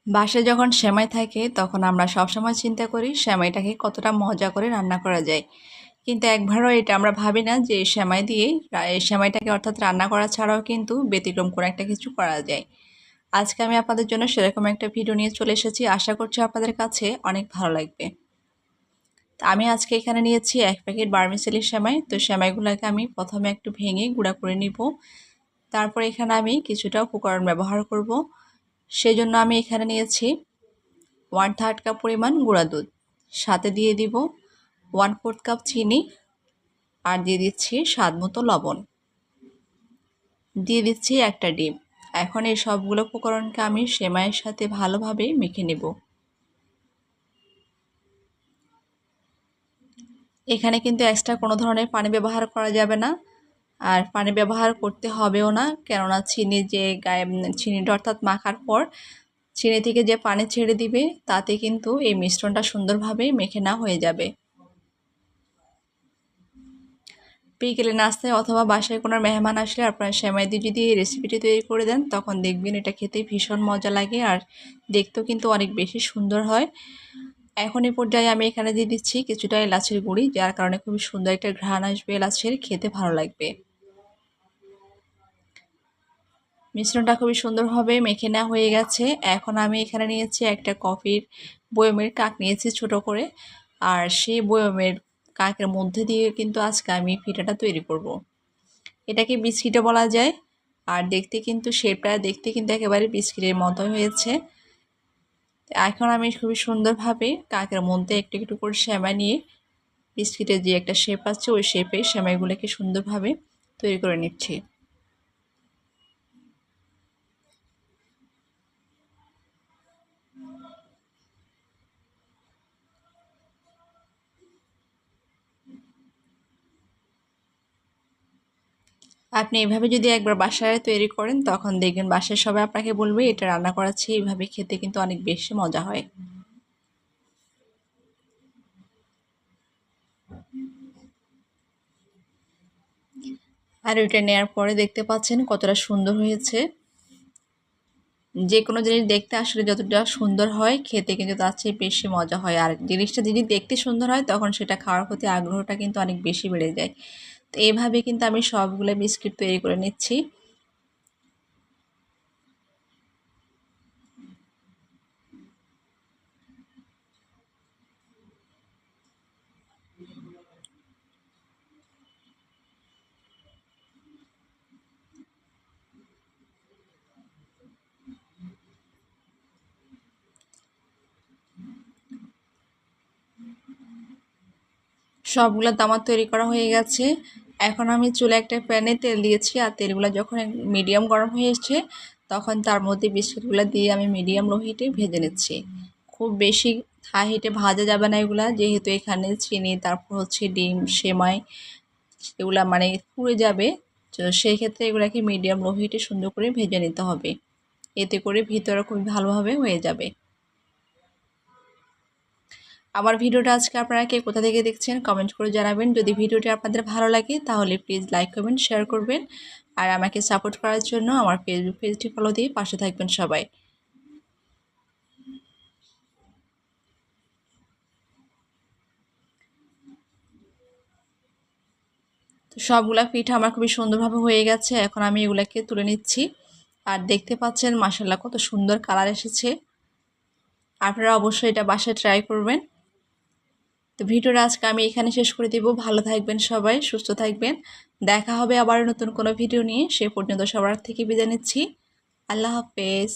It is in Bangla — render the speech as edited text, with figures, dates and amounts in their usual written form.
বাসায় যখন সেমাই থাকে তখন আমরা সবসময় চিন্তা করি সেমাইটাকে কতটা মজা করে রান্না করা যায়, কিন্তু একবারও এটা আমরা ভাবি না যে সেমাই দিয়ে এই সেমাইটাকে অর্থাৎ রান্না করা ছাড়াও কিন্তু ব্যতিক্রম করে একটা কিছু করা যায়। আজকে আমি আপনাদের জন্য সেরকম একটা ভিডিও নিয়ে চলে এসেছি, আশা করছি আপনাদের কাছে অনেক ভালো লাগবে। আমি আজকে এখানে নিয়েছি 1 প্যাকেট বার্মিসেলি সেমাই। তো সেমাইগুলোকে আমি প্রথমে একটু ভেঙে গুঁড়া করে নিব। তারপর এখানে আমি কিছুটা উপকরণ ব্যবহার করব। সেজন্য আমি এখানে নিয়েছি 1/3 কাপ পরিমাণ গুঁড়া দুধ, সাথে দিয়ে দিব 1/4 কাপ চিনি, আর দিয়ে দিচ্ছি স্বাদ মতো লবণ, দিয়ে দিচ্ছি একটা ডিম। এখন এই সবগুলো উপকরণকে আমি সেমাইয়ের সাথে ভালোভাবে মেখে নেব। এখানে কিন্তু এক্সট্রা কোনো ধরনের পানি ব্যবহার করা যাবে না, আর পানি ব্যবহার করতে হবেও না, কেননা চিনি যে চিনিটা অর্থাৎ মাখার পর চিনি থেকে যে পানি ছেড়ে দিবে তাতে কিন্তু এই মিশ্রণটা সুন্দরভাবে মেখে না হয়ে যাবে। বিকেলে নাস্তায় অথবা বাসায় কোনো মেহমান আসলে আপনারা সেমাই দিয়ে যদি এই রেসিপিটি তৈরি করে দেন তখন দেখবেন এটা খেতে ভীষণ মজা লাগে, আর দেখতেও কিন্তু অনেক বেশি সুন্দর হয়। এখন এই পর্যায়ে আমি এখানে দিয়ে দিচ্ছি কিছুটা এলাচের গুঁড়ি, যার কারণে খুবই সুন্দর একটা ঘ্রাণ আসবে এলাচের, খেতে ভালো লাগবে। মিশ্রণটা খুবই সুন্দরভাবে মেখে নেওয়া হয়ে গেছে। এখন আমি এখানে নিয়েছি একটা কফির বয়মের কাক নিয়েছি ছোট করে, আর সেই বয়মের কাকের মধ্যে দিয়ে কিন্তু আজকে আমি পিঠাটা তৈরি করব। এটাকে বিস্কিটও বলা যায়, আর দেখতে কিন্তু শেপটা দেখতে কিন্তু একেবারে বিস্কিটের মতো হয়েছে। এখন আমি খুবই সুন্দরভাবে কাকের মধ্যে একটু একটু করে সেমাই নিয়ে বিস্কিটের যে একটা শেপ আছে ওই শেপে সেমাইগুলোকে সুন্দরভাবে তৈরি করে নিচ্ছি। আপনি এভাবে যদি একবার বাসায় তৈরি করেন তখন দেখবেন বাসায় সবাই আপনাকে বলবে এটা রান্না করাচ্ছি, এইভাবে খেতে কিন্তু অনেক বেশি মজা হয়। আর ওইটা নেওয়ার পরে দেখতে পাচ্ছেন কতটা সুন্দর হয়েছে। যে কোনো জিনিস দেখতে আসলে যতটা সুন্দর হয় খেতে কিন্তু তার চেয়ে বেশি মজা হয়, আর জিনিসটা যদি দেখতে সুন্দর হয় তখন সেটা খাওয়ার প্রতি আগ্রহটা কিন্তু অনেক বেশি বেড়ে যায়। তো এইভাবে কিন্তু আমি সবগুলো বিস্কিট তৈরি করে নিচ্ছি। সবগুলো দামাত তৈরি করা হয়ে গেছে। এখন আমি চুলে একটা প্যানে তেল দিয়েছি, আর তেলগুলো যখন মিডিয়াম গরম হয়ে এসছে তখন তার মধ্যে বিস্কুটগুলো দিয়ে আমি মিডিয়াম লো হিটে ভেজে নিচ্ছি। খুব বেশি হাই হিটে ভাজা যাবে না এগুলা, যেহেতু এখানে চিনি তারপর হচ্ছে ডিম সেমাই এগুলা মানে পুড়ে যাবে। তো সেই ক্ষেত্রে এগুলাকে মিডিয়াম লো হিটে সুন্দর করে ভেজে নিতে হবে, এতে করে ভিতরে খুব ভালোভাবে হয়ে যাবে। আমার ভিডিওটা আজকে আপনারা কে কোথা থেকে দেখছেন কমেন্ট করে জানাবেন। যদি ভিডিওটি আপনাদের ভালো লাগে তাহলে প্লিজ লাইক করবেন, শেয়ার করবেন, আর আমাকে সাপোর্ট করার জন্য আমার ফেসবুক পেজটি ফলো দিয়ে পাশে থাকবেন সবাই। তো সবগুলা পিঠা আমার খুবই সুন্দরভাবে হয়ে গেছে, এখন আমি এগুলাকে তুলে নিচ্ছি। আর দেখতে পাচ্ছেন মাশাআল্লাহ কত সুন্দর কালার এসেছে। আপনারা অবশ্যই এটা বাসায় ট্রাই করবেন। তো ভিডিওটা আজকে আমি এখানে শেষ করে দিব। ভালো থাকবেন সবাই, সুস্থ থাকবেন। দেখা হবে আবার নতুন কোনো ভিডিও নিয়ে। সে পর্যন্ত সবার থেকে বিদায় নিচ্ছি। আল্লাহ হাফেজ।